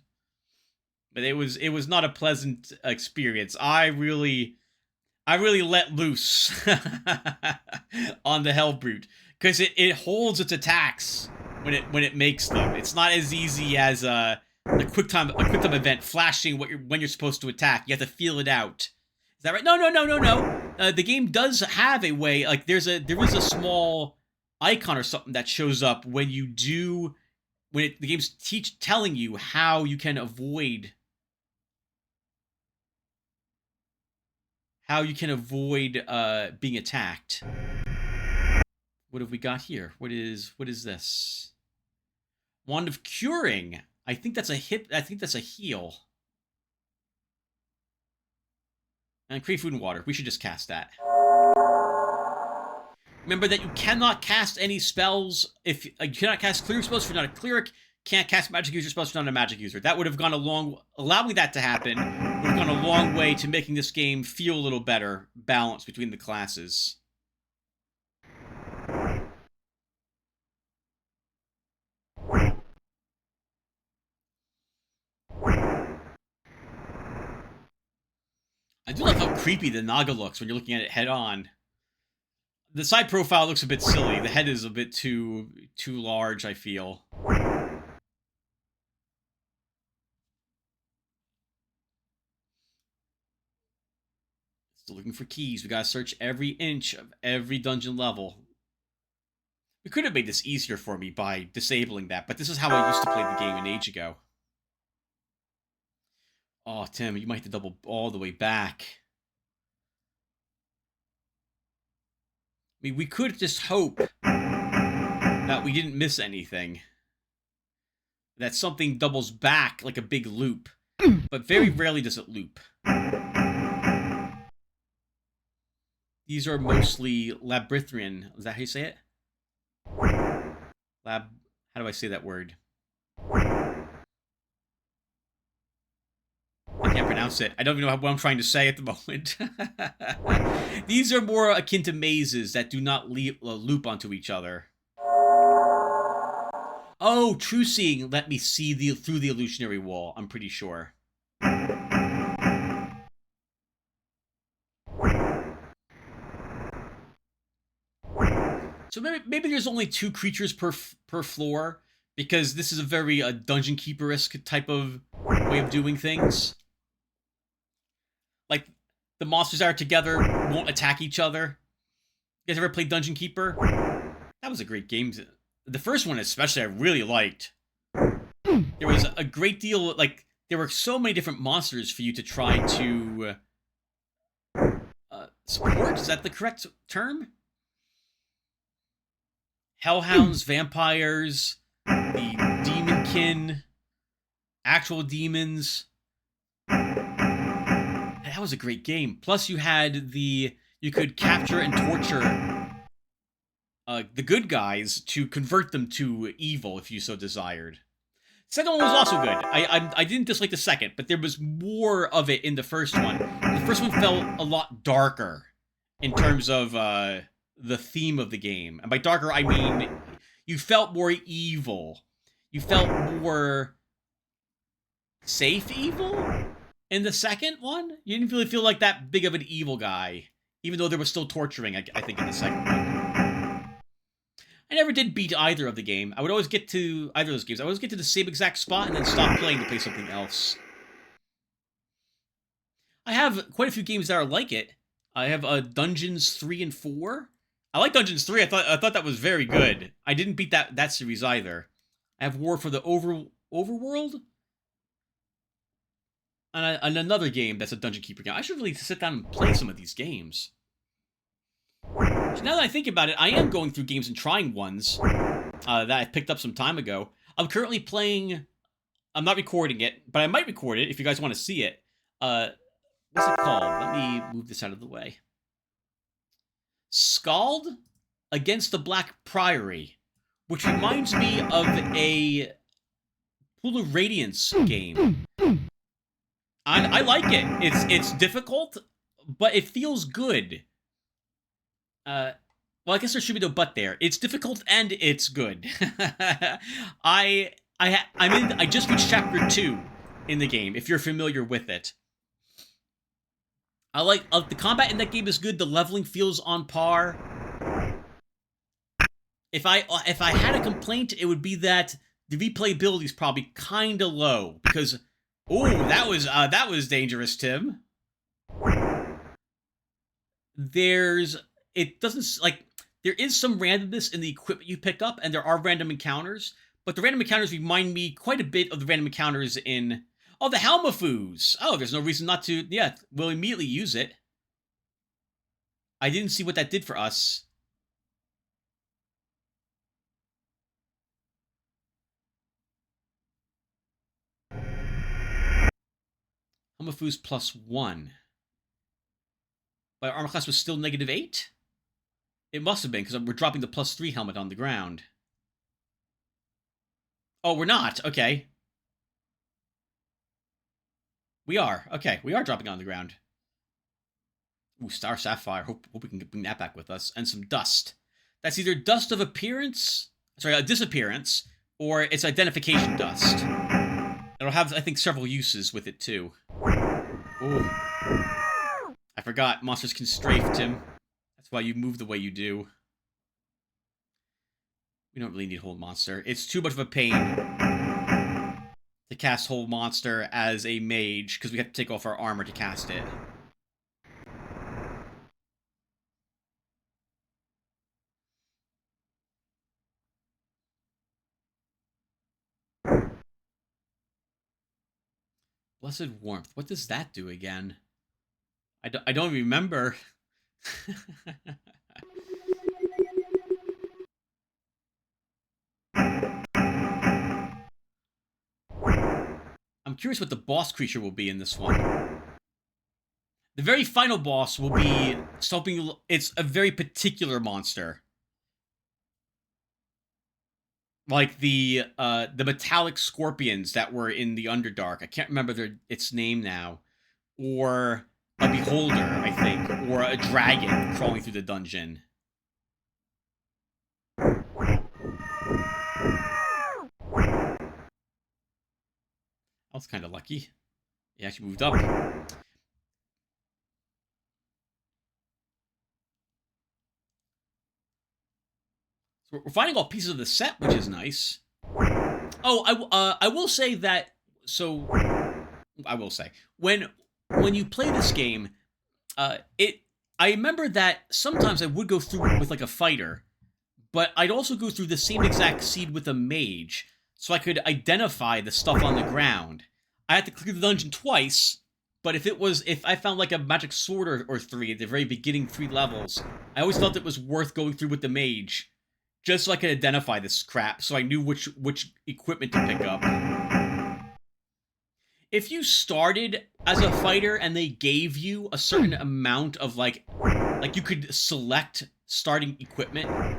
[SPEAKER 1] But it was not a pleasant experience. I really let loose on the Hell Brute because it holds its attacks when it makes them. It's not as easy as a quick time event flashing when you're supposed to attack. You have to feel it out. Is that right? No. The game does have a way. Like there is a small icon or something that shows up when you do the game's telling you how you can avoid. Being attacked. What have we got here? What is this? Wand of Curing. I think that's a hit. I think that's a heal. And create food and water. We should just cast that. Remember that you cannot cast any spells if you cannot cast cleric spells if you're not a cleric. Can't cast magic user spells if you're not a magic user. That would have gone allowing that to happen would have gone a long way to making this game feel a little better balanced between the classes. I do like how creepy the Naga looks when you're looking at it head on. The side profile looks a bit silly. The head is a bit too large, I feel. Still looking for keys. We gotta search every inch of every dungeon level. We could have made this easier for me by disabling that, but this is how I used to play the game an age ago. Oh, Tim, you might have to double all the way back. I mean, we could just hope that we didn't miss anything. That something doubles back like a big loop. But very rarely does it loop. These are mostly Labyrinthine. Is that how you say it? How do I say that word? I can't pronounce it. I don't even know what I'm trying to say at the moment. These are more akin to mazes that do not loop onto each other. Oh, True Seeing let me see through the illusionary wall, I'm pretty sure. So maybe there's only 2 creatures per floor, because this is a very Dungeon Keeper-esque type of way of doing things. Like, the monsters that are together won't attack each other. You guys ever played Dungeon Keeper? That was a great game. The first one especially I really liked. There was a great deal, like, there were so many different monsters for you to try to support. Is that the correct term? Hellhounds, vampires, the demonkin, actual demons. That was a great game. Plus, you could capture and torture the good guys to convert them to evil if you so desired. Second one was also good. I didn't dislike the second, but there was more of it in the first one. The first one felt a lot darker in terms of the theme of the game. And by darker, I mean you felt more evil. You felt more safe evil in the second one. You didn't really feel like that big of an evil guy, even though there was still torturing, I think, in the second one. I never did beat either of the game. I would always get to either of those games. I would always get to the same exact spot and then stop playing to play something else. I have quite a few games that are like it. I have Dungeons 3 and 4. I like Dungeons 3. I thought that was very good. I didn't beat that series either. I have War for the Overworld, and another game that's a Dungeon Keeper game. I should really sit down and play some of these games. So now that I think about it, I am going through games and trying ones that I picked up some time ago. I'm currently playing. I'm not recording it, but I might record it if you guys want to see it. What's it called? Let me move this out of the way. Scald Against the Black Priory, which reminds me of a Pool of Radiance game. I like it. It's difficult, but it feels good. Well, I guess there should be no but there. It's difficult and it's good. I just reached chapter 2 in the game. If you're familiar with it, I like the combat in that game is good. The leveling feels on par. If I had a complaint, it would be that the replayability is probably kind of low because that was dangerous, Tim. It doesn't like there is some randomness in the equipment you pick up, and there are random encounters, but the random encounters remind me quite a bit of the random encounters in the Helmafoos. Oh, there's no reason not to. Yeah, we'll immediately use it. I didn't see what that did for us. Helmafoos +1. My armor class was still -8? It must have been, because we're dropping the +3 helmet on the ground. Oh, we're not. Okay. We are. Okay, we are dropping on the ground. Ooh, Star Sapphire. Hope we can bring that back with us. And some dust. That's either dust of appearance, disappearance, or it's identification dust. It'll have, I think, several uses with it, too. Ooh. I forgot. Monsters can strafe, Tim. That's why you move the way you do. We don't really need Hold Monster. It's too much of a pain to cast Hold Monster as a mage, because we have to take off our armor to cast it. Blessed Warmth. What does that do again? I don't remember. I'm curious what the boss creature will be in this one. The very final boss will be something. It's a very particular monster, like the metallic scorpions that were in the Underdark. I can't remember its name now, or a beholder, I think, or a dragon crawling through the dungeon. I was kind of lucky. He actually moved up. So we're finding all pieces of the set, which is nice. Oh, I will say that. So I will say when you play this game, I remember that sometimes I would go through it with like a fighter, but I'd also go through the same exact seed with a mage, so I could identify the stuff on the ground. I had to clear the dungeon twice, but if I found like a magic sword or 3 at the very beginning 3 levels, I always felt it was worth going through with the mage, just so I could identify this crap, so I knew which equipment to pick up. If you started as a fighter and they gave you a certain amount of like you could select starting equipment,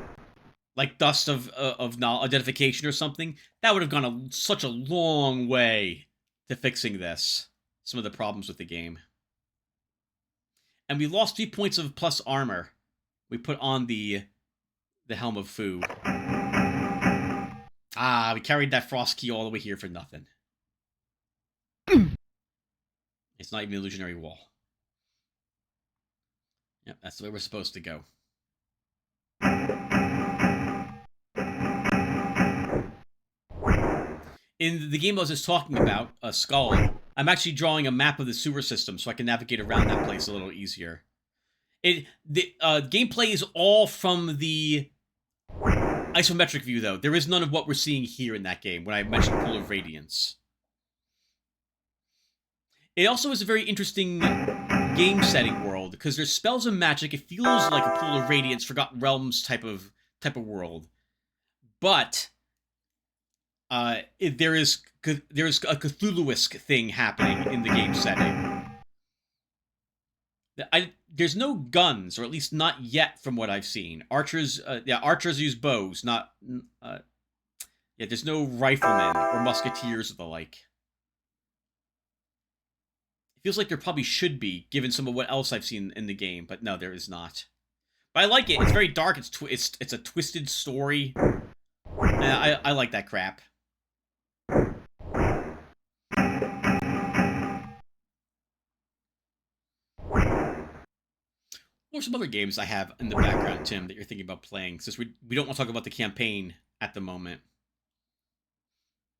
[SPEAKER 1] like dust of identification or something, that would have gone such a long way to fixing some of the problems with the game. And we lost 3 points of plus armor. We put on the Helm of Fu. We carried that frost key all the way here for nothing. It's not even an illusionary wall. Yep, that's the way we're supposed to go. In the game I was just talking about, Skull, I'm actually drawing a map of the sewer system so I can navigate around that place a little easier. The gameplay is all from the isometric view, though. There is none of what we're seeing here in that game when I mentioned Pool of Radiance. It also is a very interesting game setting world because there's spells and magic. It feels like a Pool of Radiance, Forgotten Realms type of world, but there's a Cthulhu-esque thing happening in the game setting. There's no guns, or at least not yet, from what I've seen. Archers use bows, not. There's no riflemen or musketeers or the like. It feels like there probably should be, given some of what else I've seen in the game, but no, there is not. But I like it. It's very dark. It's a twisted story. And I like that crap. Or some other games I have in the background, Tim, that you're thinking about playing, since we don't want to talk about the campaign at the moment.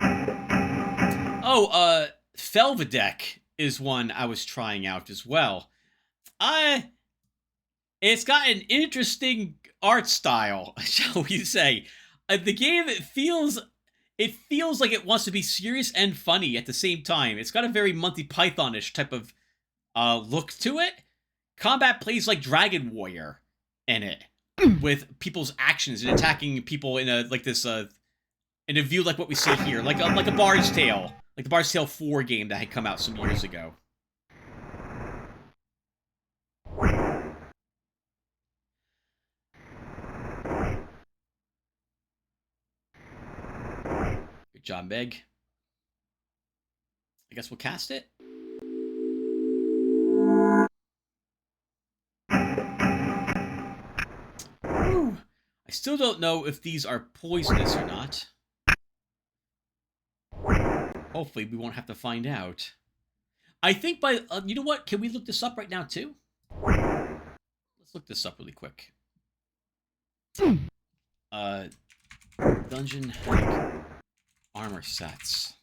[SPEAKER 1] Oh, Felvedek is one I was trying out as well. It's got an interesting art style, shall we say. The game, it feels like it wants to be serious and funny at the same time. It's got a very Monty Python-ish type of look to it. Combat plays like Dragon Warrior in it, with people's actions and attacking people in a view like what we see here, like a Bard's Tale, like the Bard's Tale 4 game that had come out some years ago. Good job, Meg. I guess we'll cast it. Whew. I still don't know if these are poisonous or not. Hopefully we won't have to find out. I think by... you know what? Can we look this up right now, too? Let's look this up really quick. Dungeon hack armor sets.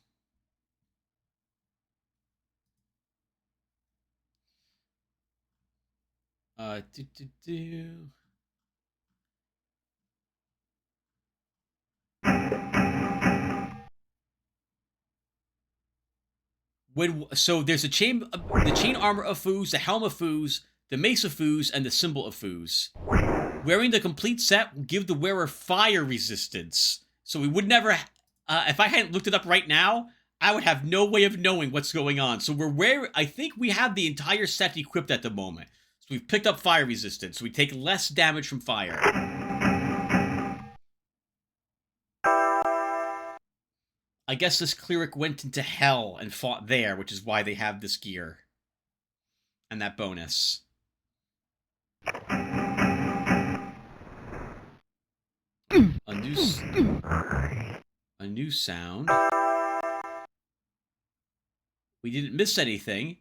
[SPEAKER 1] So there's the chain armor of Foos, the helm of Foos, the mace of Foos, and the symbol of Foos. Wearing the complete set will give the wearer fire resistance. So we would never... if I hadn't looked it up right now, I would have no way of knowing what's going on. So I think we have the entire set equipped at the moment. So we've picked up fire resistance, so we take less damage from fire. I guess this cleric went into hell and fought there, which is why they have this gear. And that bonus. A new sound. We didn't miss anything.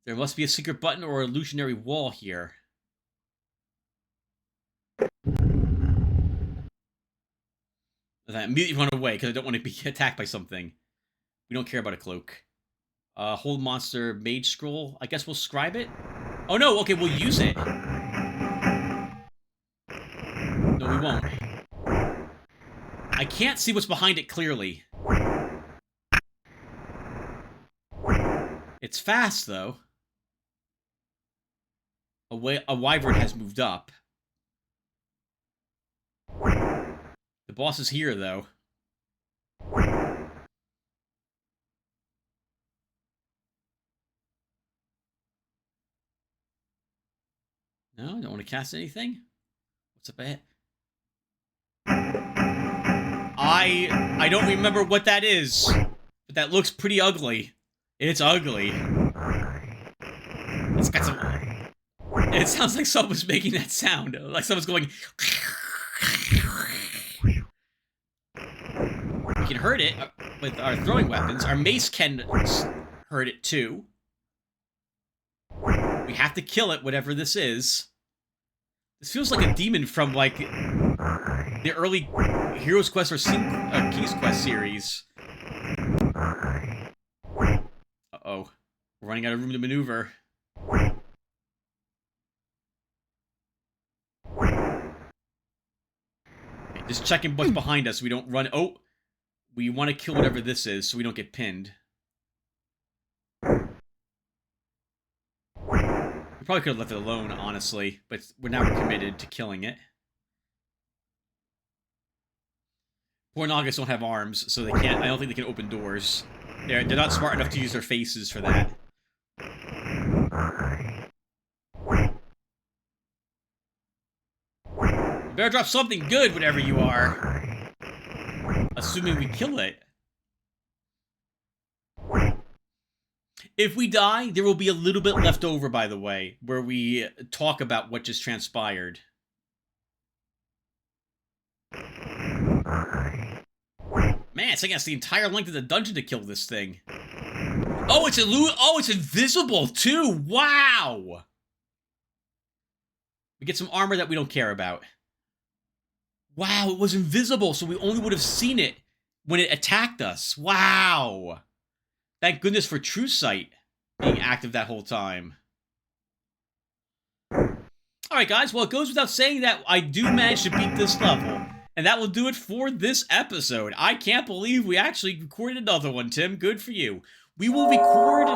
[SPEAKER 1] There must be a secret button or an illusionary wall here. I immediately run away because I don't want to be attacked by something. We don't care about a cloak. Hold monster mage scroll. I guess we'll scribe it. Oh no, okay, we'll use it. No, we won't. I can't see what's behind it clearly. It's fast, though. A wyvern has moved up. The boss is here, though. No, don't want to cast anything. What's up ahead? I don't remember what that is, but that looks pretty ugly. It's ugly. It's got some... It sounds like someone's making that sound. Like someone's going... We can hurt it with our throwing weapons. Our mace can hurt it, too. We have to kill it, whatever this is. This feels like a demon from, like, the early Heroes Quest or King's Quest series. Uh-oh. We're running out of room to maneuver. Just checking what's behind us so we don't run. Oh, we want to kill whatever this is so we don't get pinned. We probably could have left it alone, honestly, but we're committed to killing it. Poor Nagas don't have arms, so they can't. I don't think they can open doors. They're not smart enough to use their faces for that. You better drop something good, whatever you are. Assuming we kill it. If we die, there will be a little bit left over, by the way, where we talk about what just transpired. Man, it's taking us the entire length of the dungeon to kill this thing. Oh, it's invisible too. Wow. We get some armor that we don't care about. Wow, it was invisible, so we only would have seen it when it attacked us. Wow. Thank goodness for True Sight being active that whole time. Alright guys, well it goes without saying that I do manage to beat this level. And that will do it for this episode. I can't believe we actually recorded another one, Tim. Good for you. We will record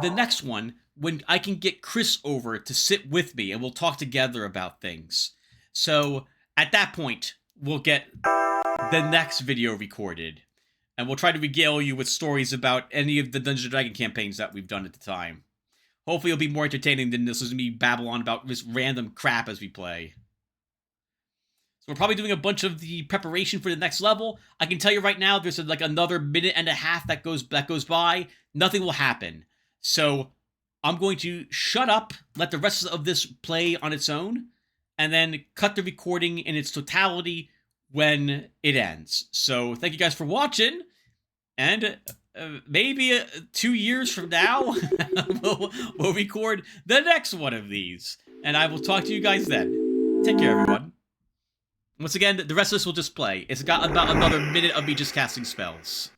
[SPEAKER 1] the next one when I can get Chris over to sit with me and we'll talk together about things. So, at that point, we'll get the next video recorded. And we'll try to regale you with stories about any of the Dungeons & Dragons campaigns that we've done at the time. Hopefully it'll be more entertaining than this is me babble on about this random crap as we play. So we're probably doing a bunch of the preparation for the next level. I can tell you right now, there's like another minute and a half that goes by. Nothing will happen. So I'm going to shut up, let the rest of this play on its own, and then cut the recording in its totality when it ends. So thank you guys for watching, and maybe 2 years from now, we'll record the next one of these. And I will talk to you guys then. Take care, everyone. Once again, the rest of this will just play. It's got about another minute of me just casting spells.